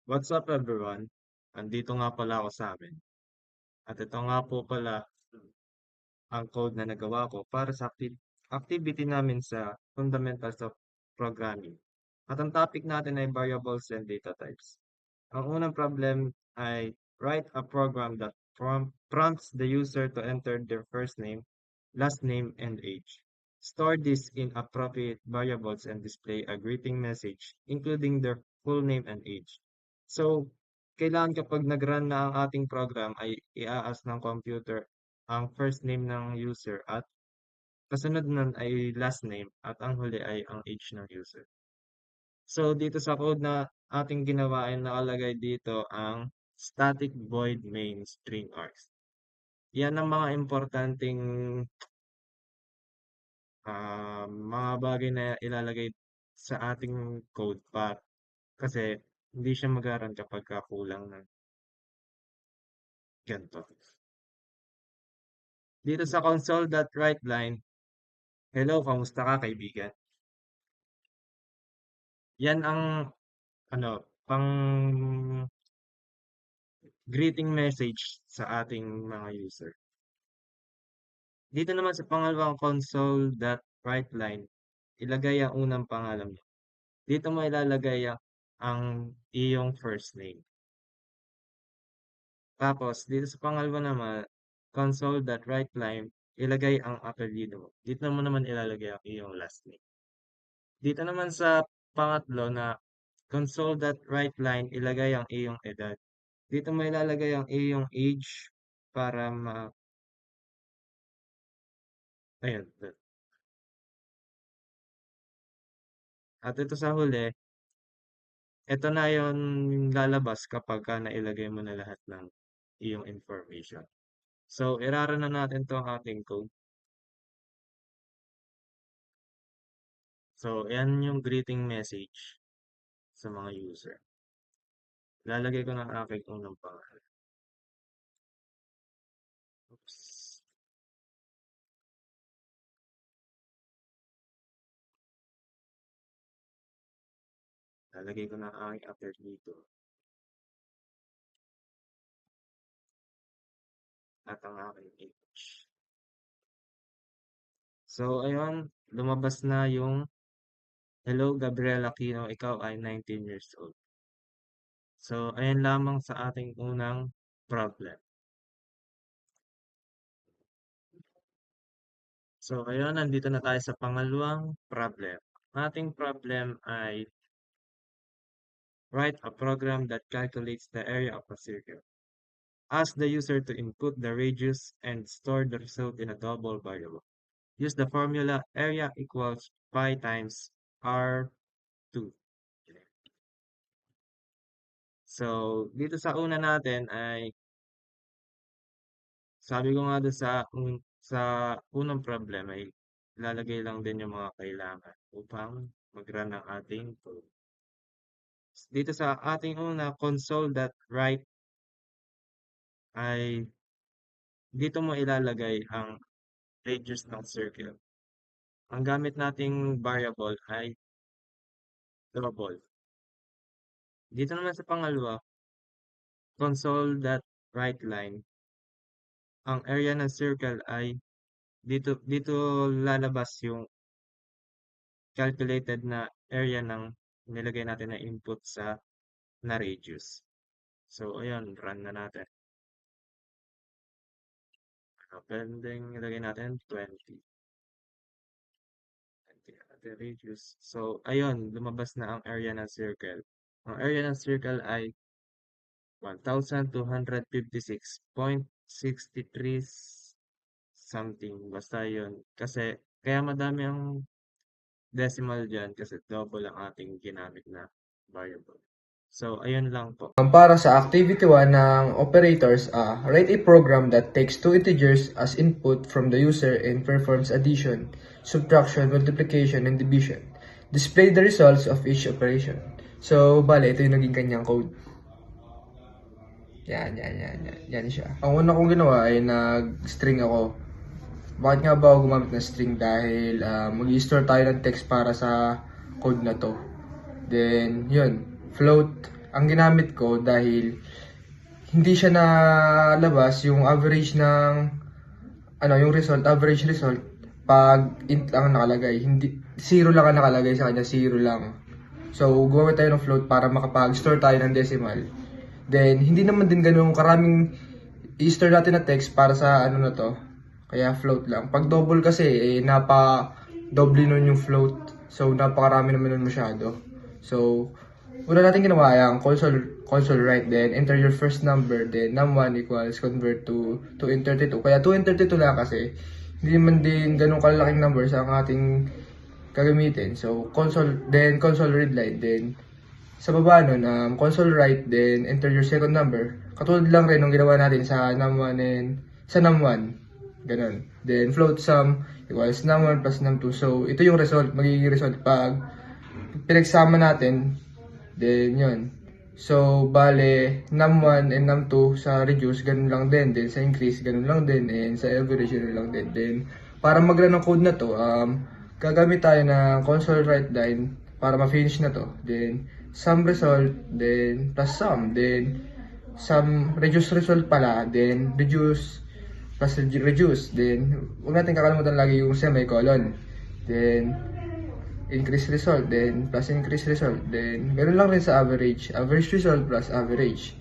What's up everyone? Andito nga pala ako sa amin. At ito nga po pala ang code na nagawa ko para sa activity namin sa Fundamentals of Programming. At ang topic natin ay variables and data types. Ang unang problem ay write a program that prompts the user to enter their first name, last name, and age. Store this in appropriate variables and display a greeting message, including their full name and age. So, kailangan kapag nag-run na ang ating program ay i-ask ng computer ang first name ng user at kasunod nun ay last name at ang huli ay ang age ng user. So, dito sa code na ating ginawa ay nakalagay dito ang static void main string args. Yan ang mga importanteng mga bagay na ilalagay sa ating code pa kasi hindi siya mag-aaral kapag kulang ng ganito. Dito sa console.writeLine, hello, kamusta ka kaibigan? Yan ang ano, pang greeting message sa ating mga user. Dito naman sa pangalawang console.writeLine, ilagay ang unang pangalan mo. Dito mo ilalagay ang iyong first name. Tapos, dito sa pangalawa naman, console.writeLine, ilagay ang apelyido mo. Dito mo naman ilalagay ang iyong last name. Dito naman sa pangatlo na console.writeLine, ilagay ang iyong edad. Dito mo ilalagay ang iyong age para ayun. At ito sa huli, ito na yung lalabas kapag nailagay mo na lahat ng iyong information. So, irara na natin to ang ating code. So, yan yung greeting message sa mga user. Lalagay ko ng aking unang pangalan. Oops. Lalagay ko ng aking apelyido. At ang aking age. So, ayun, lumabas na yung hello, Gabriel Aquino, ikaw ay 19 years old. So, ayan lamang sa ating unang problem. So, ayun, nandito na tayo sa pangalawang problem. Ating problem ay write a program that calculates the area of a circle. Ask the user to input the radius and store the result in a double variable. Use the formula area equals pi times r2. So, dito sa una natin ay sabi ko nga doon sa unang problem ay ilalagay lang din yung mga kailangan upang mag-run ang ating code. Dito sa ating una console.write ay dito mo ilalagay ang radius ng circle. Ang gamit nating variable ay double. Dito naman sa pangalawa, console.writeLine, ang area ng circle ay dito lalabas yung calculated na area ng nilagay natin na input sa na radius. So, ayun, run na natin. Pwedeng ilagay natin 20. 20 natin radius. So, ayun, lumabas na ang area ng circle. Ang area ng circle ay 1,256.63 something. Basta yun. Kasi, kaya madami ang decimal dyan kasi double ang ating ginamit na variable. So, ayun lang po. Para sa activity 1 ng operators, write a program that takes two integers as input from the user and performs addition, subtraction, multiplication, and division. Display the results of each operation. So, bale, ito yung naging kanyang code. Yan siya. Ang una kong ginawa ay nag-string ako. Bakit nga ba ako gumamit ng string? Dahil mag-i-store tayo ng text para sa code na to. Then, yun. Float ang ginamit ko dahil hindi siya nalabas yung average ng yung result, average result pag int lang ang nakalagay. Hindi zero lang ang nakalagay sa kanya, zero lang. So, gumamit tayo ng float para makapag-store tayo ng decimal. Then, hindi naman din ganun karaming i-store natin na text para sa ano na to. Kaya float lang. Pag double kasi, napa-double nun yung float. So, napakarami naman nun masyado. So, una natin ginawa yung console write, then enter your first number, then num1 equals convert to 2 and 32. Kaya 2 and 32 lang kasi, hindi man din ganun kalaking numbers ang ating gagamitin. So, console read line, then sa baba nun, console write, then enter your second number. Katulad lang rin ng ginawa natin sa num1 and sa num1. Ganun. Then float sum equals num1 plus num2. So, ito yung result, magiging result pag pinagsama natin. Then, yun. So, bale, num1 and num2 sa reduce, ganun lang din. Then, sa increase, ganun lang din. And sa average, ganun lang din. Then, para mag-run ng code na to, gagamit tayo ng console write line para ma-finish na to. Then, sum result, then, plus sum. Then, sum reduce result pala. Then, reduce plus reduce. Then, huwag natin kakalimutan lagi yung semicolon. Then, increase result, then plus increase result, then meron lang rin sa average result plus average.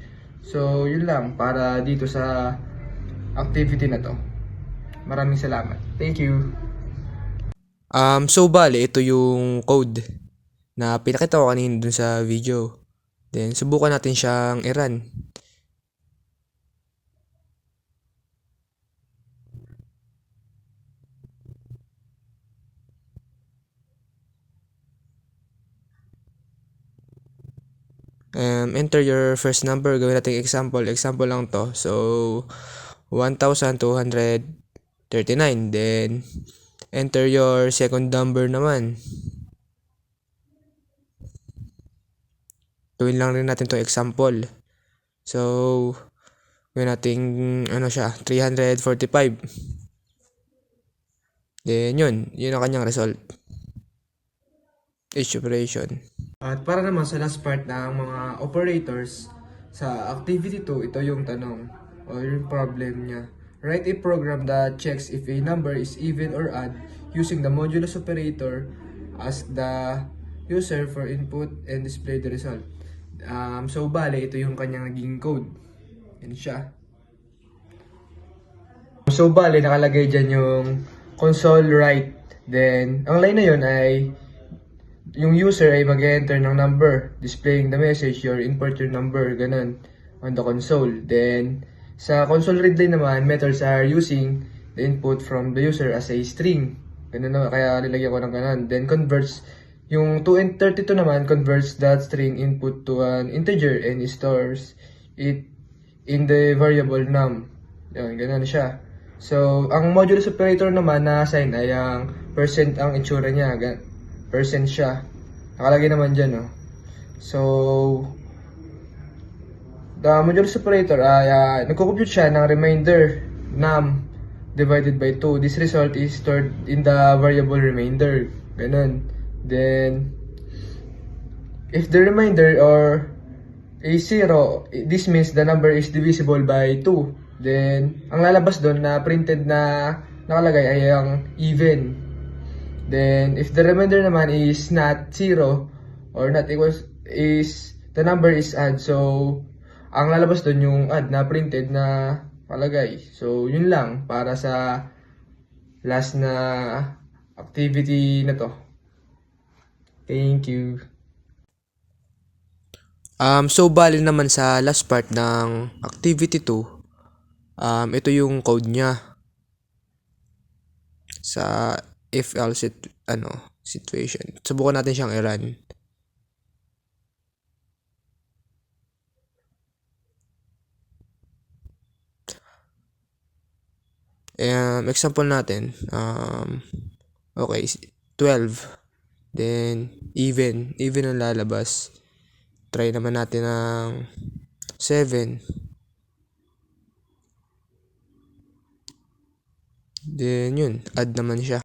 So yun lang para dito sa activity na to. Maraming salamat, thank you. So bale, ito yung code na pinakita ko kanina dun sa video. Then subukan natin siyang i-run. Enter your first number. Gawin natin example lang to. So 1,239. Then enter your second number naman. Gawin lang rin natin to example. So gawin natin siya, 345. Then yun ang kanyang result. Each operation. At para naman sa last part ng mga operators sa activity 2, ito yung tanong o yung problem niya. Write a program that checks if a number is even or odd using the modulus operator. Ask the user for input and display the result. So bale, ito yung kanyang naging code. Yan siya. So bale, nakalagay dyan yung console write. Then, ang line na yun ay yung user ay mag-enter ng number, displaying the message, your input your number, ganun, on the console. Then, sa console read line naman, methods are using the input from the user as a string. Ganun naman, kaya nilagyan ko ng ganun. Then, converts, yung 2 and 32 naman, converts that string input to an integer and stores it in the variable num. Yun, ganun siya. So, ang modulus operator naman na assign ay ang percent ang itsura niya. Percent siya. Nakalagay naman dyan, no? So, the modulus operator ay nagko-compute siya ng remainder num divided by 2. This result is stored in the variable remainder. Ganun. Then, if the remainder or is 0, this means the number is divisible by 2. Then, ang lalabas doon na printed na nakalagay ay ang even. Then, if the remainder naman is not 0 or not equals, the number is odd. So, ang lalabas doon yung odd na printed na nakalagay. So, yun lang para sa last na activity na to. Thank you. So bali naman sa last part ng activity 2, ito yung code niya sa if else situation. Subukan natin siyang i-run. Example natin, okay, 12. Then even ang lalabas. Try naman natin ng 7. Then add naman siya.